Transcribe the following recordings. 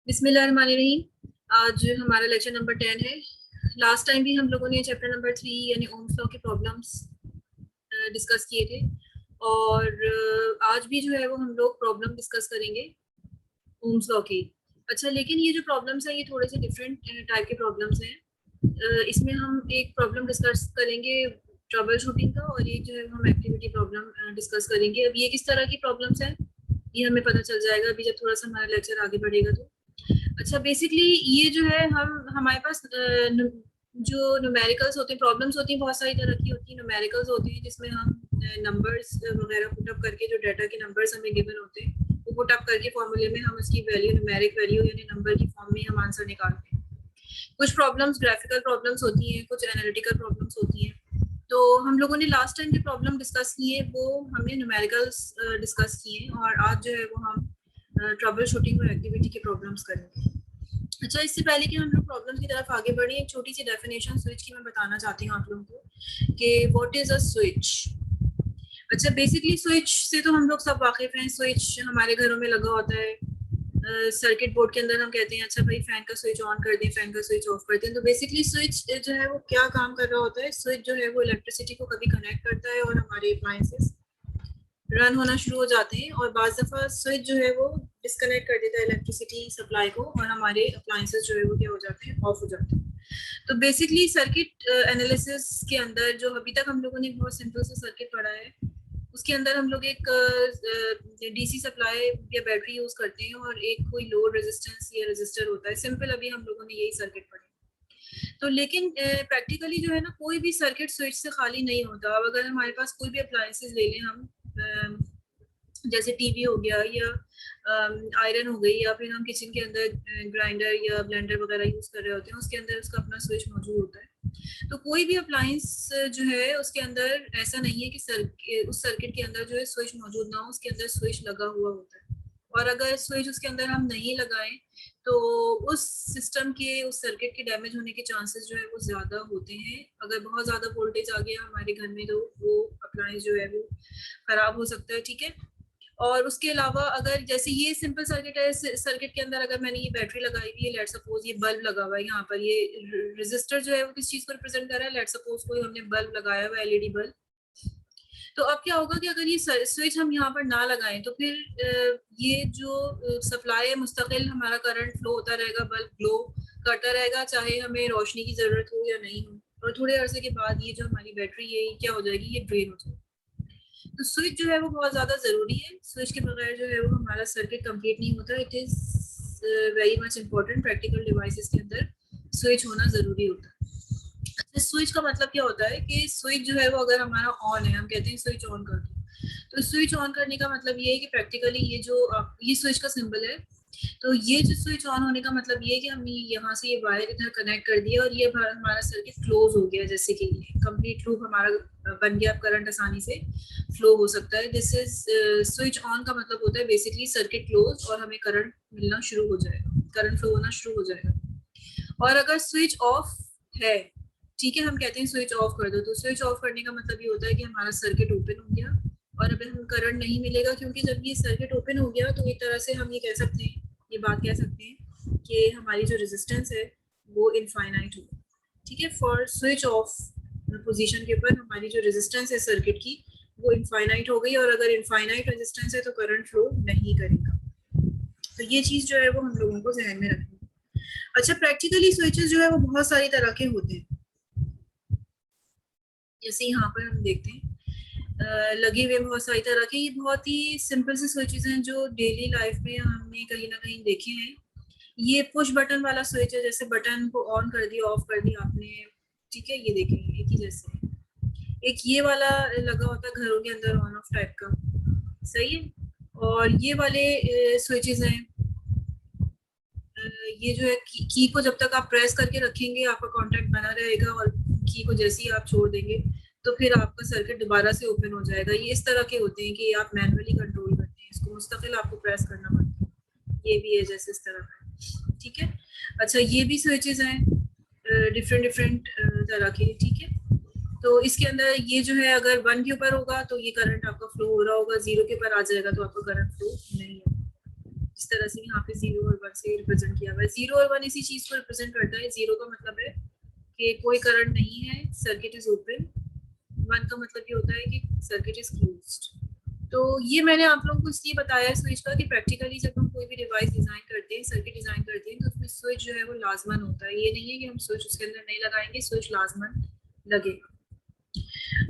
बिस्मिल्लाहिर्रहमानिर्रहीम। आज हमारा लेक्चर नंबर 10 है। लास्ट टाइम भी हम लोगों ने चैप्टर नंबर 3 यानी ओम्स लॉ के प्रॉब्लम्स डिस्कस किए थे और आज भी जो है वो हम लोग प्रॉब्लम डिस्कस करेंगे ओम्स लॉ की। अच्छा, लेकिन ये जो प्रॉब्लम्स हैं ये थोड़े से डिफरेंट टाइप के प्रॉब्लम्स हैं। इसमें हम एक प्रॉब्लम डिस्कस करेंगे ट्रबल शूटिंग का और एक जो है हम एक्टिविटी प्रॉब्लम डिस्कस करेंगे। अब ये किस तरह की प्रॉब्लम्स हैं ये हमें पता चल जाएगा अभी जब थोड़ा सा हमारा लेक्चर आगे बढ़ेगा तो। अच्छा, बेसिकली ये जो है हम हमारे पास जो न्यूमेरिकल्स होते हैं, प्रॉब्लम्स होती हैं, बहुत सारी तरह की होती हैं। न्यूमेरिकल्स होते हैं जिसमें हम नंबर्स वगैरह पुट अप करके जो डाटा के नंबर्स हमें गिवन होते हैं वो पुट अप करके फॉर्मूले में हम उसकी वैल्यू न्यूमेरिक वैल्यू यानी नंबर की फॉर्म में हम आंसर निकालते हैं। कुछ प्रॉब्लम्स ग्राफिकल प्रॉब्लम्स होती हैं, कुछ एनालिटिकल प्रॉब्लम्स होती हैं। तो हम लोगों ने लास्ट टाइम जो प्रॉब्लम डिस्कस किए वो हमने न्यूमेरिकल्स डिस्कस किए और आज जो है वो हम ट्रबल शूटिंग और एक्टिविटी के प्रॉब्लम्स करेंगे। अच्छा, इससे पहले कि हम लोग प्रॉब्लम की तरफ आगे बढ़े, एक छोटी सी डेफिनेशन स्विच की मैं बताना चाहती हूँ आप लोगों को कि व्हाट इज अ स्विच। अच्छा, बेसिकली स्विच से तो हम लोग सब वाकिफ हैं। स्विच हमारे घरों में लगा होता है। सर्किट बोर्ड के अंदर हम कहते हैं अच्छा भाई फैन का स्विच ऑन कर दें, फैन का स्विच ऑफ कर दें। तो बेसिकली स्विच जो है वो क्या काम कर रहा होता है, स्विच जो है वो इलेक्ट्रिसिटी को कभी कनेक्ट करता है और हमारे अप्लायंसेस रन होना शुरू हो जाते हैं और बाज़ दफ़ा स्विच जो है वो डिस्कनेक्ट कर देता है इलेक्ट्रिसिटी सप्लाई को और हमारे अप्लायंसेस जो है वो क्या हो जाते हैं, ऑफ हो जाते हैं। तो बेसिकली सर्किट एनालिसिस के अंदर जो अभी तक हम लोगों ने बहुत सिंपल सा सर्किट पढ़ा है उसके अंदर हम लोग एक डीसी सप्लाई या बैटरी यूज करते हैं और एक कोई लोड रेजिस्टेंस या रेजिस्टर होता है। सिंपल अभी हम लोगों ने यही सर्किट पढ़े। तो लेकिन प्रैक्टिकली जो है ना, कोई भी सर्किट स्विच से खाली नहीं होता। अब अगर हमारे पास कोई भी अप्लायंसेस ले लें हम, जैसे टीवी हो गया या आयरन हो गई या फिर हम किचन के अंदर ग्राइंडर या ब्लेंडर वगैरह यूज कर रहे होते हैं, उसके अंदर उसका अपना स्विच मौजूद होता है। तो कोई भी अप्लायंस जो है उसके अंदर ऐसा नहीं है कि उस सर्किट के अंदर जो है स्विच मौजूद ना हो, उसके अंदर स्विच लगा हुआ होता है। और अगर स्विच उसके अंदर हम नहीं लगाएं तो उस सिस्टम के, उस सर्किट के डैमेज होने के चांसेस जो है वो ज्यादा होते हैं। अगर बहुत ज्यादा वोल्टेज आ गया हमारे घर में तो वो अप्लायंस जो है वो खराब हो सकता है। ठीक है। और उसके अलावा अगर जैसे ये सिंपल सर्किट है, सर्किट के अंदर अगर मैंने ये बैटरी लगाई हुई है, लेट सपोज ये बल्ब लगा हुआ है यहाँ पर, ये रेजिस्टर जो है वो किस चीज को रिप्रेजेंट कर रहा है, लेट सपोज कोई हमने बल्ब लगाया हुआ है, एलईडी बल्ब। तो अब क्या होगा कि अगर ये स्विच हम यहाँ पर ना लगाएं तो फिर ये जो सप्लाई है मुस्तकिल हमारा करंट फ्लो होता रहेगा, बल्ब ग्लो करता रहेगा चाहे हमें रोशनी की जरूरत हो या नहीं हो। और थोड़े अरसे के बाद ये जो हमारी बैटरी है ये क्या हो जाएगी, ये ड्रेन हो जाएगी। तो स्विच जो है वो बहुत ज्यादा जरूरी है। स्विच के बगैर जो है वो हमारा सर्किट कंप्लीट नहीं होता। It is very much important. Practical devices के अंदर स्विच होना जरूरी होता है। अच्छा, स्विच का मतलब क्या होता है कि स्विच जो है वो अगर हमारा ऑन है, हम कहते हैं स्विच ऑन कर दो, तो स्विच ऑन करने का मतलब ये है कि प्रैक्टिकली ये जो ये स्विच का सिंबल है, तो ये जो स्विच ऑन होने का मतलब ये है कि हमने यहाँ से ये वायर इधर कनेक्ट कर दिया और ये हमारा सर्किट क्लोज हो गया, जैसे कि कंप्लीट लूप हमारा बन गया। अब करंट आसानी से फ्लो हो सकता है। दिस इज स्विच ऑन का मतलब होता है बेसिकली सर्किट क्लोज और हमें करंट मिलना शुरू हो जाएगा, करंट फ्लो होना शुरू हो जाएगा। और अगर स्विच ऑफ है, ठीक है, हम कहते हैं स्विच ऑफ कर दो, तो स्विच ऑफ करने का मतलब ये होता है कि हमारा सर्किट ओपन हो गया और अब हम करंट नहीं मिलेगा, क्योंकि जब ये सर्किट ओपन हो गया तो एक तरह से हम ये कह सकते हैं, ये बात कह सकते हैं कि हमारी जो रेजिस्टेंस है वो इनफाइनाइट होगी। ठीक है, फॉर स्विच ऑफ पोजीशन के ऊपर हमारी जो रेजिस्टेंस है सर्किट की वो इनफाइनाइट हो गई और अगर इनफाइनाइट रेजिस्टेंस है तो करंट फ्लो नहीं करेगा। तो ये चीज जो है वो हम लोगों को ध्यान में रखनी है। अच्छा, प्रैक्टिकली स्विचेस जो है वो बहुत सारी तरह के होते हैं। जैसे यहाँ पर हम देखते हैं लगे हुए बहुत सारी तरह के, ये बहुत ही सिंपल से स्विचेस हैं जो डेली लाइफ में हमने कहीं ना कहीं देखे हैं। ये पुश बटन वाला स्विच है, जैसे बटन को ऑन कर दिया ऑफ कर दिया आपने, ठीक है, ये देखें एक ही जैसे। एक ये वाला लगा होता है घरों के अंदर ऑन ऑफ टाइप का, सही है। और ये वाले स्विचेस हैं, ये जो है की को जब तक आप प्रेस करके रखेंगे आपका कांटेक्ट बना रहेगा और की को जैसे ही आप छोड़ देंगे तो फिर आपका सर्किट दोबारा से ओपन हो जाएगा। ये इस तरह के होते हैं कि आप मैनुअली कंट्रोल करते हैं, इसको मुस्तकिल आपको प्रेस करना पड़ता है। ये भी है जैसे इस तरह का, ठीक है। अच्छा, ये भी स्विचेस हैं डिफरेंट डिफरेंट तरह के, ठीक है। तो इसके अंदर ये जो है अगर 1 के ऊपर होगा तो ये करंट आपका फ्लो हो रहा होगा, 0 के ऊपर आ जाएगा तो आपका करंट फ्लो नहीं होगा। इस तरह से यहाँ पे 0 और 1 से रिप्रेजेंट किया हुआ है। 0 और 1 इसी चीज को रिप्रेजेंट करता है। 0 का मतलब है कि कोई करंट नहीं है, सर्किट इज ओपन। 1 का मतलब ये होता है कि सर्किट इज क्लोज्ड। तो ये मैंने आप लोगों को इसलिए बताया है स्विच का कि प्रैक्टिकली जब हम कोई भी डिवाइस डिजाइन करते हैं, सर्किट डिजाइन करते हैं, तो उसमें स्विच जो है वो लाजमन होता है। ये नहीं है कि हम स्विच उसके अंदर नहीं लगाएंगे, स्विच लाजमन लगेगा।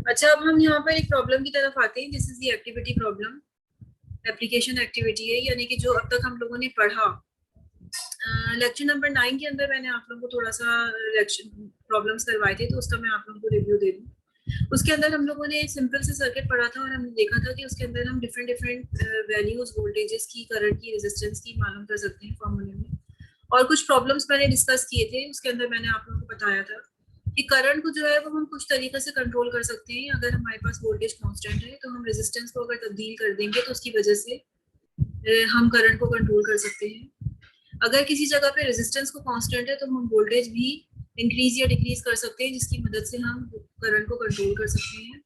अच्छा, अब हम यहाँ पर एक प्रॉब्लम की तरफ आते हैं। This is the activity problem. Application activity है, यानी कि जो अब तक हम लोगों ने पढ़ा। लेक्चर नंबर 9 के अंदर मैंने आप लोगों को थोड़ा सा लेक्चर प्रॉब्लम्स करवाए थे, तो उसका मैं आप लोगों को रिव्यू दे दूँ। उसके अंदर हम लोगों ने एक सिंपल से सर्किट पढ़ा था और हमने देखा था कि उसके अंदर हम डिफरेंट डिफरेंट वैल्यूज, वोल्टेजेस की, करंट की, रेजिस्टेंस की मालूम कर सकते हैं फॉर्मूले में। और कुछ प्रॉब्लम्स मैंने डिस्कस किए थे। उसके अंदर मैंने आप लोगों को बताया था कि करंट को जो है वो हम कुछ तरीके से कंट्रोल कर सकते हैं। अगर हमारे पास वोल्टेज कांस्टेंट है तो हम रेजिस्टेंस को अगर तब्दील कर देंगे तो उसकी वजह से हम करंट को कंट्रोल कर सकते हैं। अगर किसी जगह पे रेजिस्टेंस को कांस्टेंट है तो हम वोल्टेज भी इंक्रीज या डिक्रीज कर सकते हैं, जिसकी मदद से हम करंट को कंट्रोल कर सकते हैं।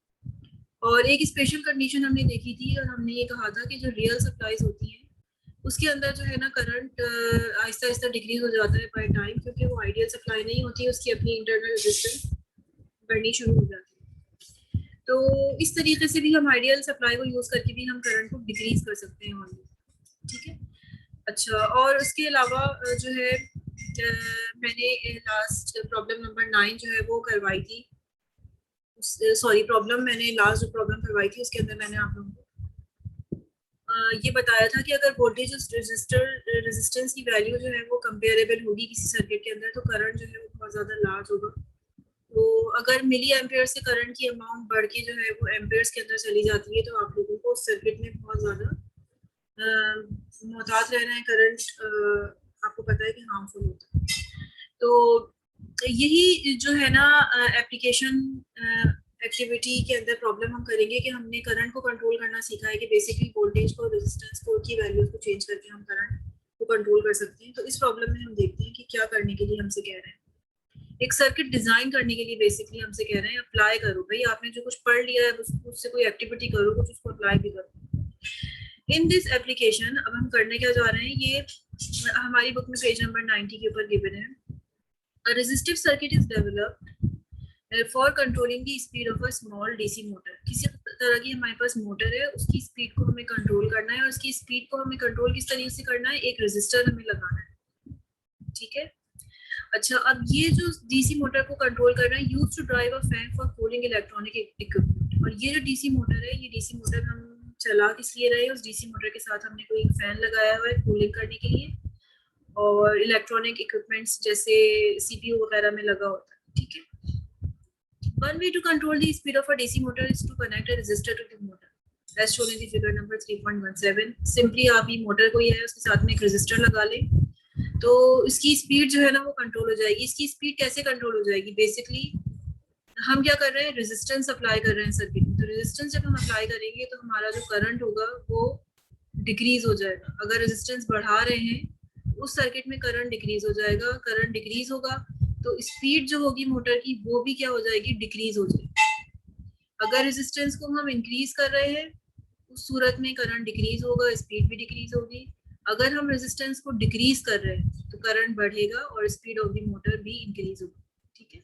और एक स्पेशल कंडीशन हमने देखी थी और हमने ये कहा था कि जो रियल सप्लाईज होती हैं उसके अंदर जो है ना करंट आहिस्ता आहिस्ता डिक्रीज हो जाता है बाय टाइम, क्योंकि वो आइडियल सप्लाई नहीं होती है, उसकी अपनी इंटरनल रेजिस्टेंस बढ़नी शुरू हो जाती है। तो इस तरीके से भी हम आइडियल सप्लाई को यूज करके भी हम करंट को डिक्रीज कर सकते हैं। ठीक है। अच्छा, और उसके अलावा जो है मैंने लास्ट प्रॉब्लम नंबर 9 जो है वो करवाई थी। सॉरी, प्रॉब्लम मैंने लास्ट जो प्रॉब्लम करवाई थी उसके अंदर मैंने आप लोगों को ये बताया था कि अगर वोल्टेज रेजिस्टेंस की वैल्यू जो है वो कंपेरेबल होगी किसी सर्किट के अंदर, तो करंट जो है वो बहुत ज़्यादा लार्ज होगा। तो अगर मिली एम्पेयर से करंट की अमाउंट बढ़ के जो है वो एम्पेयर्स के अंदर चली जाती है, तो आप लोगों को उस सर्किट में बहुत ज़्यादा मोहतात रहना है। करंट आपको पता है कि हार्मफुल होता है। तो यही जो है ना एप्लीकेशन एक्टिविटी के अंदर प्रॉब्लम हम करेंगे कि हमने करंट को कंट्रोल करना सीखा है कि बेसिकली वोल्टेज को, रेजिस्टेंस को, की वैल्यूज को चेंज करके हम करंट को कंट्रोल कर सकते हैं। तो इस प्रॉब्लम में हम देखते हैं कि क्या करने के लिए हमसे कह रहे हैं। एक सर्किट डिजाइन करने के लिए बेसिकली हमसे कह रहे हैं अप्लाई करो। भाई आपने जो कुछ पढ़ लिया है उससे कोई एक्टिविटी करो, कुछ उसको अप्लाई भी करो। इन दिस एप्लीकेशन अब हम करने क्या जा रहे हैं, ये हमारी बुक में पेज नंबर 90 के ऊपर गिवन है। A resistive circuit is developed for controlling the speed of a small DC motor. किसी तरह की हमारे पास मोटर है, उसकी स्पीड को हमें कंट्रोल करना है और उसकी स्पीड को हमें कंट्रोल किस तरीके से करना है, एक रेजिस्टर हमें लगाना है। ठीक है। अच्छा, अब ये जो डीसी मोटर को कंट्रोल कर रहा है, use to drive a fan for cooling electronic equipment. और ये जो डीसी मोटर है, ये डीसी मोटर हम चला किस लिए रहे हैं, उस डीसी मोटर के साथ हमने कोई फैन लगाया हुआ है कूलिंग करने के लिए, और इलेक्ट्रॉनिक इक्विपमेंट्स जैसे सीपीयू वगैरह में लगा होता है। ठीक है। One way to control the speed of a DC motor is to connect a resistor to the motor, as shown in the figure number 3.17. Simply आप ये मोटर कोई है उसके साथ में एक रेजिस्टर लगा लें, तो इसकी स्पीड जो है ना वो कंट्रोल हो जाएगी। इसकी स्पीड कैसे कंट्रोल हो जाएगी? बेसिकली हम क्या कर रहे हैं, रेजिस्टेंस अप्लाई कर रहे हैं सर्किट में। तो रेजिस्टेंस जब हम अप्लाई करेंगे तो हमारा जो करंट होगा वो डिक्रीज हो जाएगा। अगर रेजिस्टेंस बढ़ा रहे हैं उस सर्किट में करंट डिक्रीज हो जाएगा। करंट डिक्रीज होगा तो स्पीड जो होगी मोटर की वो भी क्या हो जाएगी, डिक्रीज हो जाएगी। अगर रेजिस्टेंस को हम इंक्रीज कर रहे हैं उस सूरत में करंट डिक्रीज होगा, स्पीड भी डिक्रीज होगी। अगर हम रेजिस्टेंस को डिक्रीज कर रहे हैं तो करंट बढ़ेगा और स्पीड ऑफ द मोटर भी इंक्रीज होगी। ठीक है।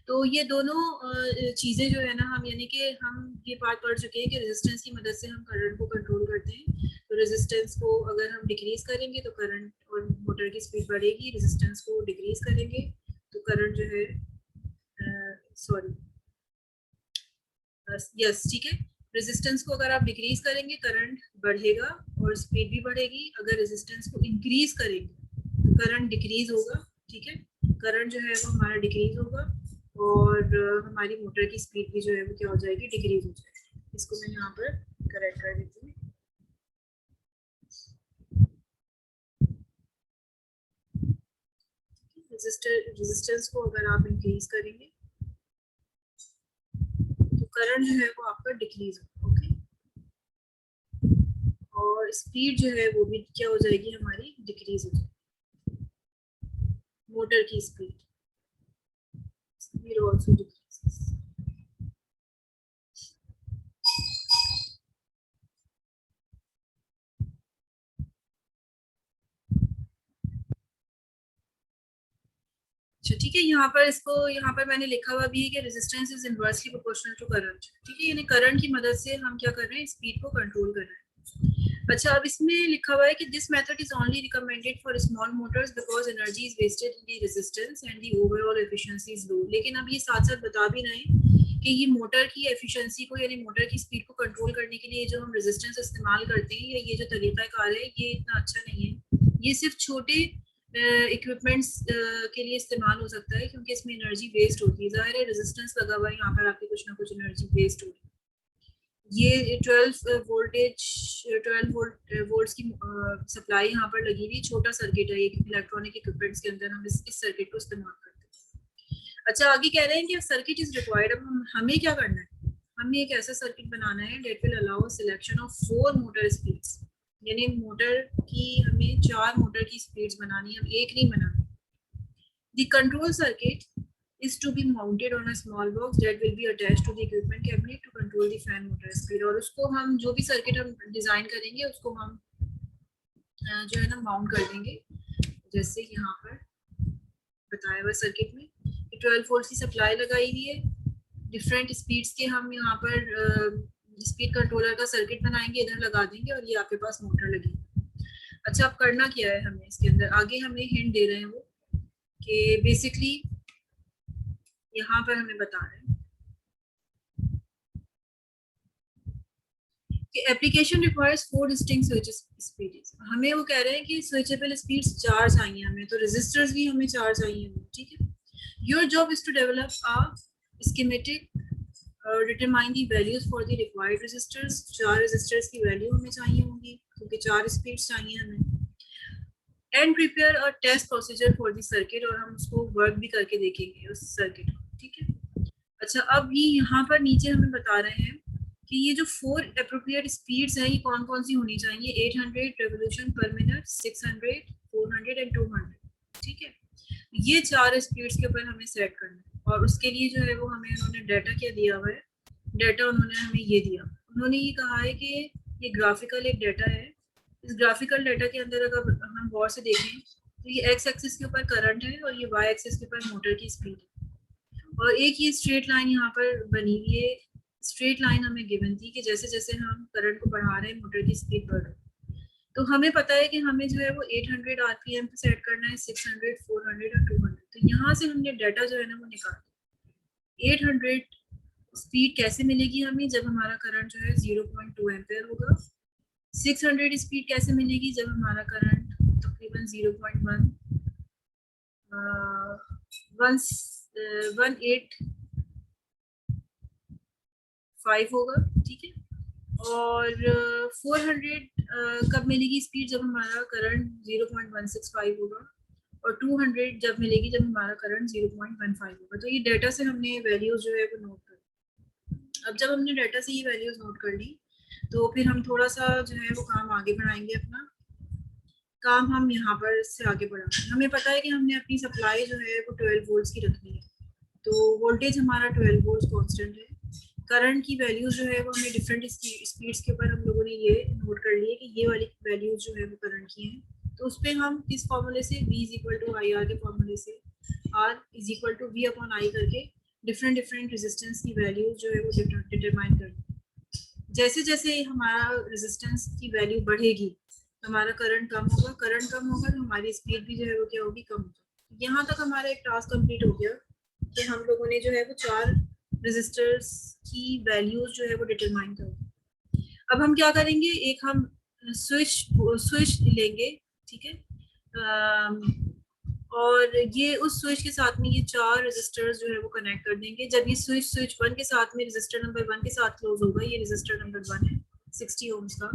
तो ये दोनों चीजें जो है ना, हम यानी कि हम ये बात पढ़ चुके हैं कि रेजिस्टेंस की मदद से हम करंट को कंट्रोल करते हैं। तो रेजिस्टेंस को अगर हम डिक्रीज करेंगे तो करंट और मोटर की स्पीड बढ़ेगी, रेजिस्टेंस को डिक्रीज करेंगे तो करंट जो है सॉरी यस ठीक है, रेजिस्टेंस को अगर आप डिक्रीज करेंगे करंट बढ़ेगा और स्पीड भी बढ़ेगी। अगर रेजिस्टेंस को इंक्रीज करेंगे तो करंट डिक्रीज होगा। ठीक है, करंट जो है वो हमारा डिक्रीज होगा और हमारी मोटर की स्पीड भी जो है वो क्या हो जाएगी, डिक्रीज हो जाएगी। इसको मैं यहाँ पर करेक्ट कर देती हूँ। रेजिस्टेंस को अगर आप इंक्रीज करेंगे तो करंट जो है वो आपका डिक्रीज होगा। ओके, और स्पीड जो है वो भी क्या हो जाएगी, हमारी डिक्रीज हो जाएगी। मोटर की स्पीड ऑल्सो डिक्रीजेस। ठीक है, यहाँ पर मैंने लिखा हुआ भी है कि resistance is inversely proportional to current. ठीक है, यानी करंट की मदद से हम क्या कर रहे हैं, स्पीड को कंट्रोल कर रहे हैं। अच्छा, अब इसमें लिखा हुआ है कि this method is only recommended for small motors because energy is wasted in the resistance and the overall efficiency is low. लेकिन अब ये साथ साथ बता भी रहे हैं कि ये मोटर की एफिशिएंसी को यानी मोटर की स्पीड को कंट्रोल करने के लिए जो हम रेजिस्टेंस इस्तेमाल करते हैं या ये जो तरीकाकार है ये इतना अच्छा नहीं है। ये सिर्फ छोटे इक्विपमेंट्स के लिए इस्तेमाल हो सकता है क्योंकि इसमें एनर्जी वेस्ट होती है। ज़ाहिर है रेजिस्टेंस लगा हुआ है, यहाँ पर आपकी कुछ ना कुछ एनर्जी वेस्ट हो रही है। ये 12 वोल्ट्स की सप्लाई यहाँ पर लगी हुई, छोटा सर्किट है, एक इलेक्ट्रॉनिक इक्विपमेंट्स के अंदर हम इस सर्किट को इस्तेमाल करते हैं। अच्छा, आगे कह रहे हैं कि सर्किट इज रिक्वायर्ड। अब हमें क्या करना है, हमें एक ऐसा सर्किट बनाना है that will allow selection of 4 motor speeds, यानी मोटर की हमें 4 मोटर की स्पीड्स बनानी है, हम एक नहीं बनानी। The control circuit is to be mounted on a small box that will be attached to the equipment cabinet to control the fan motor speed। और उसको हम जो भी सर्किट हम डिजाइन करेंगे उसको हम जो है ना माउंट कर देंगे, जैसे यहाँ पर बताया हुआ सर्किट में 12 वोल्ट की सप्लाई लगाई हुई है, डिफरेंट स्पीड्स के हम यहाँ पर स्पीड कंट्रोलर का सर्किट बनाएंगे, इधर लगा देंगे और ये आपके पास मोटर लगी। अच्छा, अब करना क्या है हमें इसके अंदर, आगे हमें हिंट दे रहे हैं वो कि बेसिकली यहाँ पर हमें बता रहे हैं कि application requires 4 distinct switches speeds. हमें वो कह रहे हैं कि स्विचेबल स्पीड्स 4 चाहिए हमें, तो रेजिस्टर्स भी हमें 4 चाहिए। ठीक है, your job is to develop a schematic determine the values for the required resistors. 4 resistors की वैल्यू हमें चाहिए होंगी क्योंकि 4 स्पीड्स चाहिए हमें। And prepare a test procedure for the circuit, और हम उसको वर्क भी करके देखेंगे उस सर्किट को। ठीक है, अच्छा, अब ये यहाँ पर नीचे हमें बता रहे हैं कि ये जो 4 एप्रोप्रिएट स्पीड्स हैं ये कौन कौन सी होनी चाहिए। 800 रेवोल्यूशन पर मिनट, 600, 400 एंड 200। ठीक है, ये 4 स्पीड्स के ऊपर हमें सेट करना है, और उसके लिए जो है वो हमें उन्होंने डाटा क्या दिया हुआ है, डाटा उन्होंने हमें ये दिया, उन्होंने ये कहा है कि ये ग्राफिकल एक डाटा है। इस ग्राफिकल डाटा के अंदर अगर हम गौर से देखें तो ये एक्स एक्सिस के ऊपर करंट है और ये वाई एक्सिस के ऊपर मोटर की स्पीड है, और एक ये स्ट्रेट लाइन यहाँ पर बनी हुई है। स्ट्रेट लाइन हमें गिवन थी कि जैसे जैसे हम करंट को बढ़ा रहे हैं मोटर की स्पीड बढ़ रही है, तो हमें पता है कि हमें जो है वो 800 आरपीएम पे सेट करना है, 600, 400 और 200। तो यहाँ से हमने डाटा जो है ना वो निकाल 800 स्पीड कैसे मिलेगी हमें, जब हमारा करंट जो है 0.2 एम्पेयर होगा। 600 स्पीड कैसे मिलेगी, जब हमारा करंट तकरीबन 0.1 18.5 होगा। ठीक है, और 400 कब मिलेगी स्पीड, जब हमारा करंट 0.165 होगा, और 200 जब मिलेगी जब हमारा करंट 0.15 होगा। तो ये डाटा से हमने वैल्यूज जो है वो नोट कर। अब जब हमने डाटा से ये वैल्यूज नोट कर ली तो फिर हम थोड़ा सा जो है वो काम आगे बढ़ाएंगे। अपना काम हम यहाँ पर से आगे बढ़ाएंगे। हमें पता है कि हमने अपनी सप्लाई जो है वो 12 वोल्ट्स की रखनी है, तो वोल्टेज हमारा 12 वोल्ट्स कांस्टेंट है। करंट की वैल्यूज जो है वो हमें डिफरेंट स्पीड्स के ऊपर हम लोगों ने ये नोट कर लिए कि ये वाली वैल्यूज जो है वो करंट की हैं। तो उस पर हम किस फॉर्मूले से, V is equal to I R के फॉर्मूले से R is equal to V upon I करके डिफरेंट रेजिस्टेंस की वैल्यूज जो है वो डिटरमाइन कर। जैसे जैसे हमारा रेजिस्टेंस की वैल्यू बढ़ेगी हमारा करंट कम होगा, करंट कम होगा तो हमारी स्पीड भी जो है वो क्या होगी, कम होगी। यहाँ तक हमारा एक टास्क कंप्लीट हो गया कि हम लोगों ने जो है वो 4 रेजिस्टर्स की वैल्यूज जो है वो डिटरमाइन कर दी। अब हम क्या करेंगे, एक हम स्विच लेंगे। ठीक है, और ये उस स्विच के साथ में ये 4 रेजिस्टर्स जो है वो कनेक्ट कर देंगे। जब ये स्विच 1 के साथ में रेजिस्टर नंबर 1 के साथ क्लोज होगा, ये रेजिस्टर नंबर 1 है 60 ओम्स का,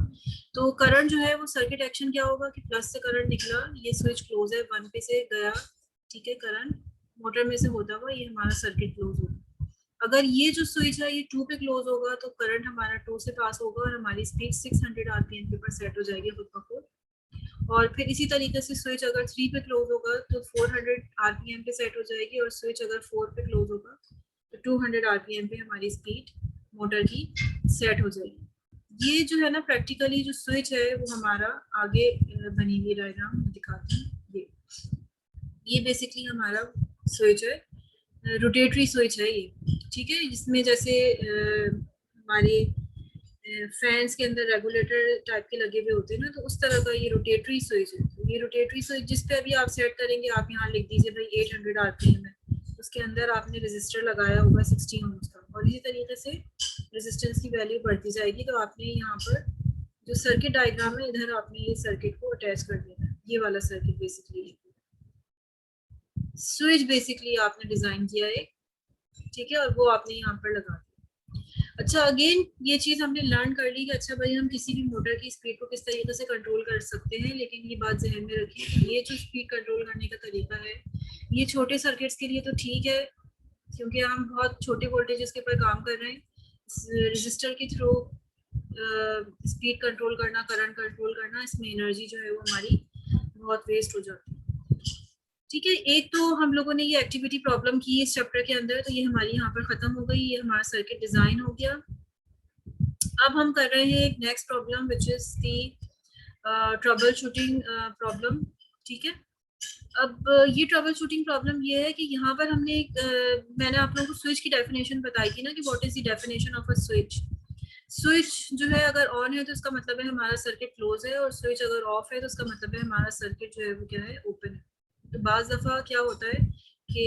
तो करंट जो है वो सर्किट एक्शन क्या होगा कि प्लस से करंट निकला, ये स्विच क्लोज है, 1 पे से गया। ठीक है, करंट मोटर में से होता हुआ ये हमारा सर्किट क्लोज होगा। अगर ये जो स्विच है ये 2 पे क्लोज होगा तो करंट हमारा 2 से पास होगा और हमारी स्पीड 600 आरपीएम के ऊपर सेट हो जाएगी खुद ब खुद। और फिर इसी तरीके से स्विच अगर 3 पे क्लोज होगा तो 400 आरपीएम पे सेट हो जाएगी, और स्विच अगर 4 पे क्लोज होगा तो 200 आरपीएम पे हमारी स्पीड मोटर की सेट हो जाएगी। ये जो है ना प्रैक्टिकली जो स्विच है वो हमारा आगे बनी हुई डायग्राम दिखाते हैं। ये बेसिकली हमारा स्विच है, रोटेटरी स्विच है ये, ठीक है, जिसमें जैसे हमारे फैंस के अंदर रेगुलेटर टाइप के लगे हुए होते हैं ना, तो उस तरह का ये रोटेटरी स्विच है। तो ये रोटेटरी स्विच जिस पे अभी आप सेट करेंगे, आप यहाँ लिख दीजिए भाई 800 आरपीएम है, उसके अंदर आपने रेजिस्टर लगाया होगा 16 ओम्स का, और इसी तरीके से रेजिस्टेंस की वैल्यू बढ़ती जाएगी। तो आपने यहाँ पर जो सर्किट डायग्राम है, इधर आपने ये सर्किट को अटैच कर देना है, ये वाला सर्किट बेसिकली स्विच बेसिकली आपने डिजाइन किया है, ठीक है, और वो आपने यहाँ पर लगा दिया। अच्छा, अगेन ये चीज हमने लर्न कर ली कि अच्छा भाई हम किसी भी मोटर की स्पीड को किस तरीके से कंट्रोल कर सकते हैं, लेकिन ये बात जहन में रखिए कि ये जो स्पीड कंट्रोल करने का तरीका है, ये छोटे सर्किट्स के लिए तो ठीक है, क्योंकि हम बहुत छोटे वोल्टेजेस के ऊपर काम कर रहे हैं। रजिस्टर के थ्रू स्पीड कंट्रोल करना, करंट कंट्रोल करना, इसमें एनर्जी जो है वो हमारी बहुत वेस्ट हो जाती है, ठीक है। एक तो हम लोगों ने ये एक्टिविटी प्रॉब्लम की इस चैप्टर के अंदर, तो ये हमारी यहाँ पर खत्म हो गई, ये हमारा सर्किट डिजाइन हो गया। अब हम कर रहे हैं एक next problem which is the trouble shooting problem, ठीक है। अब ये ट्रबल शूटिंग प्रॉब्लम ये है कि यहाँ पर हमने मैंने आप लोगों को स्विच की डेफिनेशन बताई थी ना, कि what is the definition of a switch. Switch जो है अगर ऑन है तो इसका मतलब है हमारा सर्किट क्लोज है, और स्विच अगर ऑफ है तो इसका मतलब है हमारा सर्किट जो है वो क्या है, ओपन है। तो बाज़ दफ़ा क्या होता है कि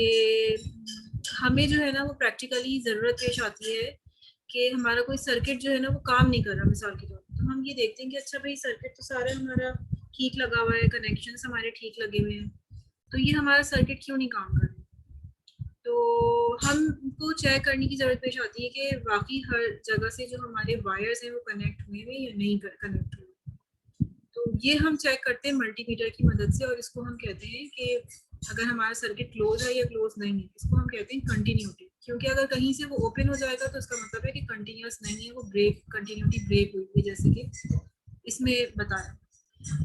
हमें जो है ना वो प्रैक्टिकली ज़रूरत पेश आती है कि हमारा कोई सर्किट जो है ना वो काम नहीं कर रहा, मिसाल के तौर पर, तो हम ये देखते हैं कि अच्छा भाई सर्किट तो सारा हमारा ठीक लगा हुआ है, कनेक्शंस हमारे ठीक लगे हुए हैं, तो ये हमारा सर्किट क्यों नहीं काम कर रहा। तो हमको चेक करने की ज़रूरत पेश आती है कि बाकी हर जगह से जो हमारे वायर्स हैं वो कनेक्ट हुए हैं या नहीं कनेक्ट हुए। तो ये हम चेक करते हैं मल्टीमीटर की मदद से, और इसको हम कहते हैं कि अगर हमारा सर्किट क्लोज है या क्लोज नहीं है, इसको हम कहते हैं कंटिन्यूटी। क्योंकि अगर कहीं से वो ओपन हो जाएगा तो इसका मतलब है कि कंटिन्यूस नहीं है, वो ब्रेक, कंटिन्यूटी ब्रेक हुई है, जैसे कि इसमें बताया।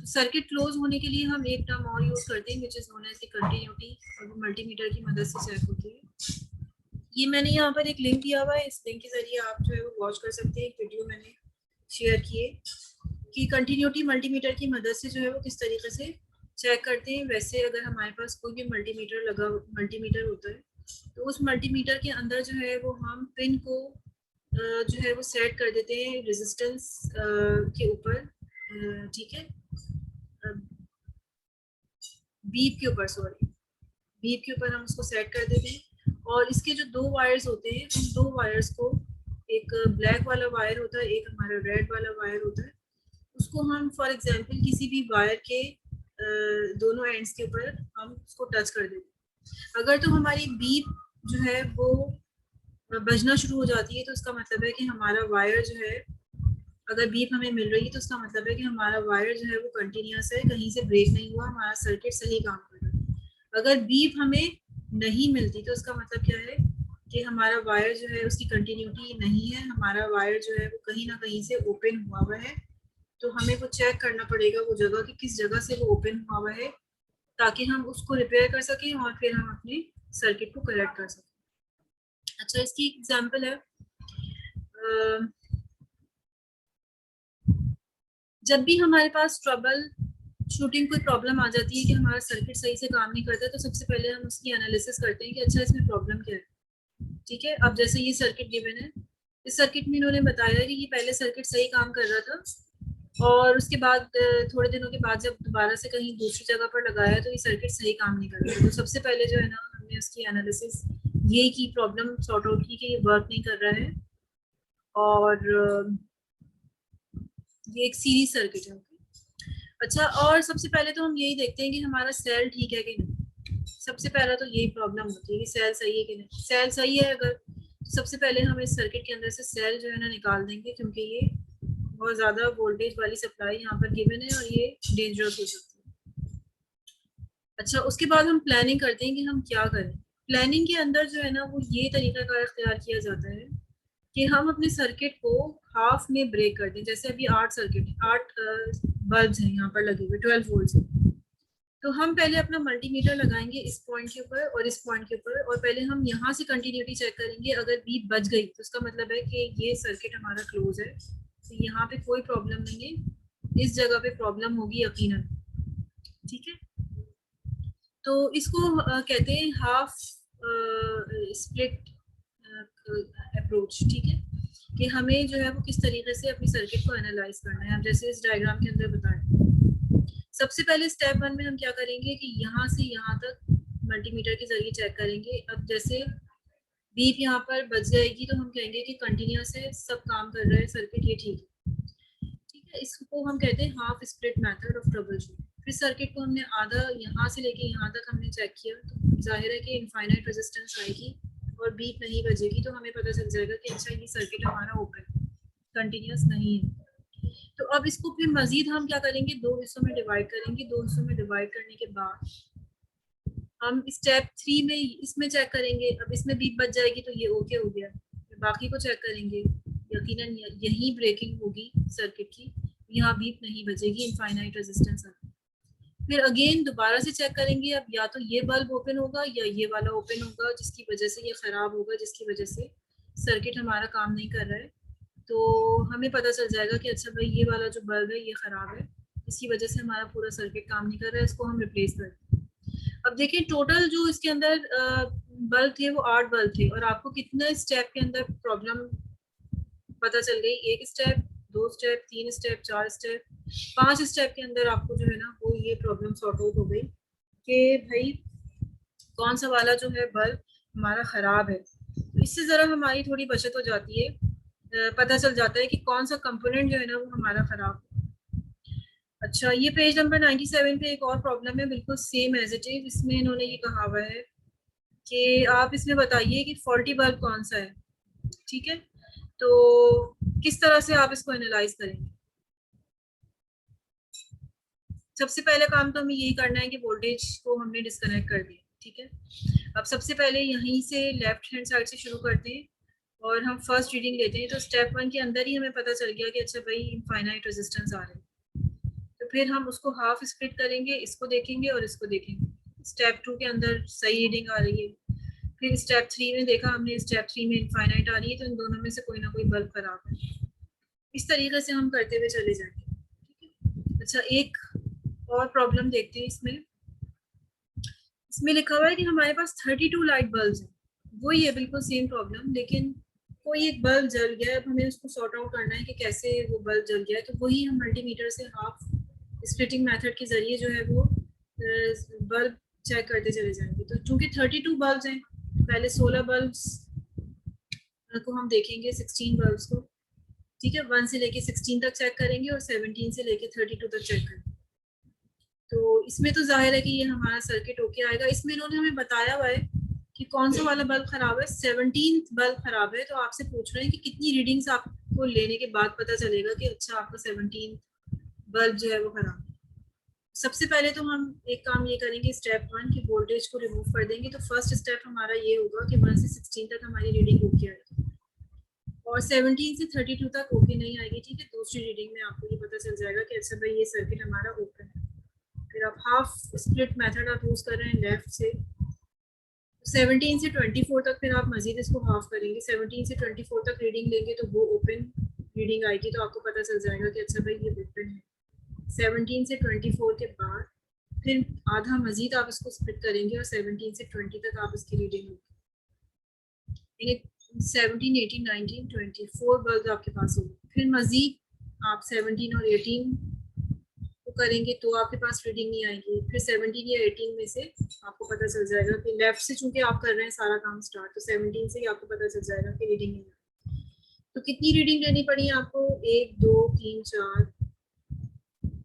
सर्किट क्लोज होने के लिए हम एक टर्म और यूज करते हैं which is known as the continuity, और वो मल्टीमीटर की मदद से चेक होती है। ये मैंने यहाँ पर एक लिंक दिया हुआ है, इस लिंक के जरिए आप जो है वो वॉच कर सकते हैं। एक वीडियो मैंने शेयर किए कि कंटिन्यूटी मल्टीमीटर की मदद से जो है वो किस तरीके से चेक करते हैं। वैसे अगर हमारे पास कोई भी मल्टीमीटर होता है, तो उस मल्टीमीटर के अंदर जो है वो हम पिन को जो है वो सेट कर देते हैं रेजिस्टेंस के ऊपर, ठीक है, बीप के ऊपर, सॉरी, बीप के ऊपर हम उसको सेट कर देते हैं। और इसके जो दो वायर्स होते हैं, उन दो वायर्स को, एक ब्लैक वाला वायर होता है, एक हमारा रेड वाला वायर होता है, उसको हम फॉर एग्जांपल किसी भी वायर के दोनों एंड्स के ऊपर हम उसको टच कर देते हैं। अगर तो हमारी बीप जो है वो बजना शुरू हो जाती है, तो इसका मतलब है कि हमारा वायर जो है, अगर बीप हमें मिल रही है तो इसका मतलब है कि हमारा वायर जो है वो कंटिन्यूस है, कहीं से ब्रेक नहीं हुआ, हमारा सर्किट सही काम कर रहा है। अगर बीप हमें नहीं मिलती तो इसका मतलब क्या है कि हमारा वायर जो है उसकी कंटिन्यूटी नहीं है, हमारा वायर जो है वो कहीं ना कहीं से ओपन हुआ हुआ है। तो हमें वो चेक करना पड़ेगा वो जगह कि किस जगह से वो ओपन हुआ हुआ है, ताकि हम उसको रिपेयर कर सकें और फिर हम अपने सर्किट को करेक्ट कर सकें। अच्छा, इसकी एग्जांपल है, जब भी हमारे पास ट्रबल शूटिंग कोई प्रॉब्लम आ जाती है कि हमारा सर्किट सही से काम नहीं करता, तो सबसे पहले हम उसकी एनालिसिस करते हैं कि अच्छा इसमें प्रॉब्लम क्या है, ठीक है। अब जैसे ये सर्किट गिवन है, इस सर्किट में इन्होंने बताया कि ये पहले सर्किट सही काम कर रहा था, और उसके बाद थोड़े दिनों के बाद जब दोबारा से कहीं दूसरी जगह पर लगाया तो ये सर्किट सही काम नहीं कर रहा। तो सबसे पहले जो है ना हमने उसकी एनालिसिस ये की, प्रॉब्लम सॉर्ट आउट की कि ये वर्क नहीं कर रहा है, और ये एक सीरीज सर्किट है। अच्छा, और सबसे पहले तो हम यही देखते हैं कि हमारा सेल ठीक है कि नहीं। सबसे पहला तो यही प्रॉब्लम होती है कि सेल सही है कि नहीं। सेल सही है अगर, तो सबसे पहले हम इस सर्किट के अंदर से सेल जो है ना निकाल देंगे, क्योंकि ये बहुत ज़्यादा वोल्टेज वाली सप्लाई यहाँ पर गिवन है और ये डेंजरस हो सकती है। अच्छा, उसके बाद हम प्लानिंग करते हैं कि हम क्या करें। प्लानिंग के अंदर जो है ना वो ये तरीकाकार इख्तियार किया जाता है कि हम अपने सर्किट को हाफ में ब्रेक कर दें। जैसे अभी 8 सर्किट, 8 बल्ब हैं यहाँ पर लगे हुए, 12 वोल्ट से। तो हम पहले अपना मल्टीमीटर लगाएंगे इस पॉइंट के ऊपर और इस पॉइंट के ऊपर, और पहले हम यहाँ से कंटिन्यूटी चेक करेंगे। अगर बीप बच गई तो उसका मतलब है कि ये सर्किट हमारा क्लोज है, तो यहाँ पे कोई प्रॉब्लम नहीं है, इस जगह पे प्रॉब्लम होगी यकीनन, ठीक है। तो इसको कहते हैं हाफ स्प्लिट अप्रोच, ठीक है, कि हमें जो है वो किस तरीके से अपनी सर्किट को एनालाइज करना है। अब जैसे इस डायग्राम के अंदर बताएं, सबसे पहले स्टेप 1 में हम क्या करेंगे कि यहाँ से यहाँ तक मल्टीमीटर के जरिए चेक करेंगे। अब जैसे बीप यहाँ पर बच जाएगी तो हम कहेंगे कि कंटिन्यूस है, सब काम कर रहा है सर्किट, ये ठीक है, ठीक है। इसको हम कहते हैं half split method of trouble shooting. फिर सर्किट को हमने आधा यहाँ से लेके यहाँ तक हमने चेक किया, तो जाहिर है कि इनफाइनाइट रेजिस्टेंस आएगी और बीप नहीं बजेगी, तो हमें पता चल जाएगा कि अच्छा ये सर्किट हमारा ओपन कंटिन्यूस नहीं है। तो अब इसको फिर मजीद हम क्या करेंगे, दो हिस्सों में डिवाइड करेंगे। दो हिस्सों में डिवाइड करने के बाद हम स्टेप 3 में इसमें चेक करेंगे। अब इसमें बीप बच जाएगी तो ये ओके हो गया, फिर बाकी को चेक करेंगे, यकीनन यही ब्रेकिंग होगी सर्किट की, यहाँ बीप नहीं बजेगी, इनफाइनाइट रेजिस्टेंस आ। फिर अगेन दोबारा से चेक करेंगे, अब या तो ये बल्ब ओपन होगा या ये वाला ओपन होगा, जिसकी वजह से ये खराब होगा, जिसकी वजह से सर्किट हमारा काम नहीं कर रहा है। तो हमें पता चल जाएगा कि अच्छा भाई ये वाला जो बल्ब है ये खराब है, इसकी वजह से हमारा पूरा सर्किट काम नहीं कर रहा है, इसको हम रिप्लेस कर दें। अब देखिए टोटल जो इसके अंदर बल्ब थे वो 8 बल्ब थे, और आपको कितने स्टेप के अंदर प्रॉब्लम पता चल गई, 1 step, 2 step, 3 step, 4 step, 5 step के अंदर आपको जो है ना वो ये प्रॉब्लम सॉर्ट आउट हो गई कि भाई कौन सा वाला जो है बल्ब हमारा खराब है। तो इससे ज़रा हमारी थोड़ी बचत हो जाती है, पता चल जाता है कि कौन सा कंपोनेंट जो है ना वो हमारा खराब है। अच्छा, ये पेज नंबर 97 पे एक और प्रॉब्लम है, बिल्कुल सेम एज इट इज। इसमें इन्होंने ये कहा हुआ है कि आप इसमें बताइए कि फॉल्टी बल्ब कौन सा है, ठीक है। तो किस तरह से आप इसको एनालाइज करेंगे? सबसे पहले काम तो हमें यही करना है कि वोल्टेज को हमने डिस्कनेक्ट कर दिया, ठीक है। अब सबसे पहले यहीं से लेफ्ट हैंड साइड से शुरू करते हैं और हम फर्स्ट रीडिंग लेते हैं। तो स्टेप 1 के अंदर ही हमें पता चल गया कि अच्छा भाई इनफाइनाइट रेजिस्टेंस आ रहे हैं, तो फिर हम उसको हाफ स्प्लिट करेंगे, इसको देखेंगे और इसको देखेंगे। स्टेप 2 के अंदर सही रीडिंग आ रही है। फिर स्टेप 3 में देखा हमने, स्टेप 3 में इनफाइनाइट आ रही है, तो इन दोनों में से कोई ना कोई बल्ब खराब है। इस तरीके से हम करते हुए चले जाएंगे, ठीक है। अच्छा, एक और प्रॉब्लम देखते हैं इसमें। इसमें लिखा हुआ है कि हमारे पास 32 लाइट बल्ब है, वही है बिल्कुल सेम प्रॉब्लम, लेकिन कोई एक बल्ब जल गया है। अब हमें उसको सॉर्ट आउट करना है कि कैसे वो बल्ब जल गया है। तो वही हम मल्टीमीटर से हाफ स्प्लिटिंग मेथड के जरिए जो है वो बल्ब चेक करते चले जाएंगे। तो चूंकि 32 बल्ब हैं, पहले 16 बल्ब को हम देखेंगे, 16 बल्ब को, ठीक है। 1 से लेके 16 तक चेक करेंगे और 17 से लेके 32 तक चेक करेंगे। तो इसमें तो जाहिर है कि ये हमारा सर्किट ओके आएगा। इसमें इन्होंने हमें बताया हुआ है कि कौन सा वाला बल्ब खराब है, 17 बल्ब खराब है। तो आपसे पूछ रहे हैं कि कितनी रीडिंग्स आपको लेने के बाद पता चलेगा कि अच्छा आपका 17 बल्ब जो है वो खराब है। सबसे पहले तो हम एक काम ये करेंगे, स्टेप 1 की वोल्टेज को रिमूव कर देंगे। तो फर्स्ट स्टेप हमारा ये होगा कि 1 से 16 तक हमारी रीडिंग ओके आएगी और 17 से 32 तक ओके नहीं आएगी, ठीक है। दूसरी रीडिंग में आपको ये पता चल जाएगा कि अच्छा भाई ये सर्किट हमारा ओपन है। फिर आप हाफ स्प्लिट मेथड आप यूज कर रहे हैं लेफ्ट से, 17 से 24 तक फिर आप मजीद इसको हाफ करेंगे। 17 से 24 तक रीडिंग लेंगे तो वो ओपन रीडिंग आएगी, तो आपको पता चल जाएगा कि अच्छा भाई ये ओपन है। 17 से 24 के बाद फिर आधा मजीद आप इसको स्प्लिट करेंगे और 17 से 20 तक आप इसकी रीडिंग लेंगे। 17, 18, 19, 20 4 बल्ब आपके पास होंगे। फिर मजीद आप 17 और 18 को करेंगे तो आपके पास रीडिंग नहीं आएगी। फिर 17 या 18 में से आपको पता चल जाएगा कि लेफ्ट से चूंकि आप कर रहे हैं सारा काम स्टार्ट, तो 17 से ही आपको पता चल जाएगा कि रीडिंग नहीं आएगी। तो कितनी रीडिंग लेनी पड़ी आपको? 1, 2, 3, 4,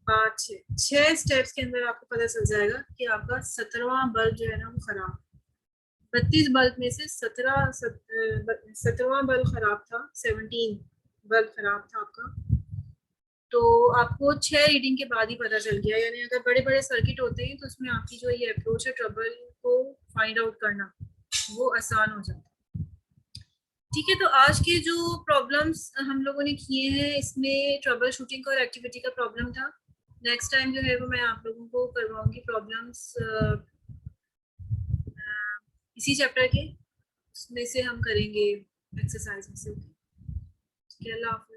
5, 6 स्टेप्स के अंदर आपको पता चल जाएगा कि आपका 17वां बल्ब जो है ना वो खराब। 32 बल्ब में से 17वां बल्ब खराब था, 17 बल्ब खराब था आपका। तो आपको 6 रीडिंग के बाद ही पता चल गया। यानी अगर बड़े बड़े सर्किट होते हैं तो उसमें आपकी जो ये अप्रोच है ट्रबल को फाइंड आउट करना, वो आसान हो जाता है, ठीक है। तो आज के जो प्रॉब्लम्स हम लोगों ने किए हैं इसमें ट्रबल शूटिंग का और एक्टिविटी का प्रॉब्लम था। नेक्स्ट टाइम जो है वो मैं आप लोगों को करवाऊंगी प्रॉब्लम्स इसी चैप्टर के, उसमें से हम करेंगे एक्सरसाइज में से। अल्लाह हाफ़िज़।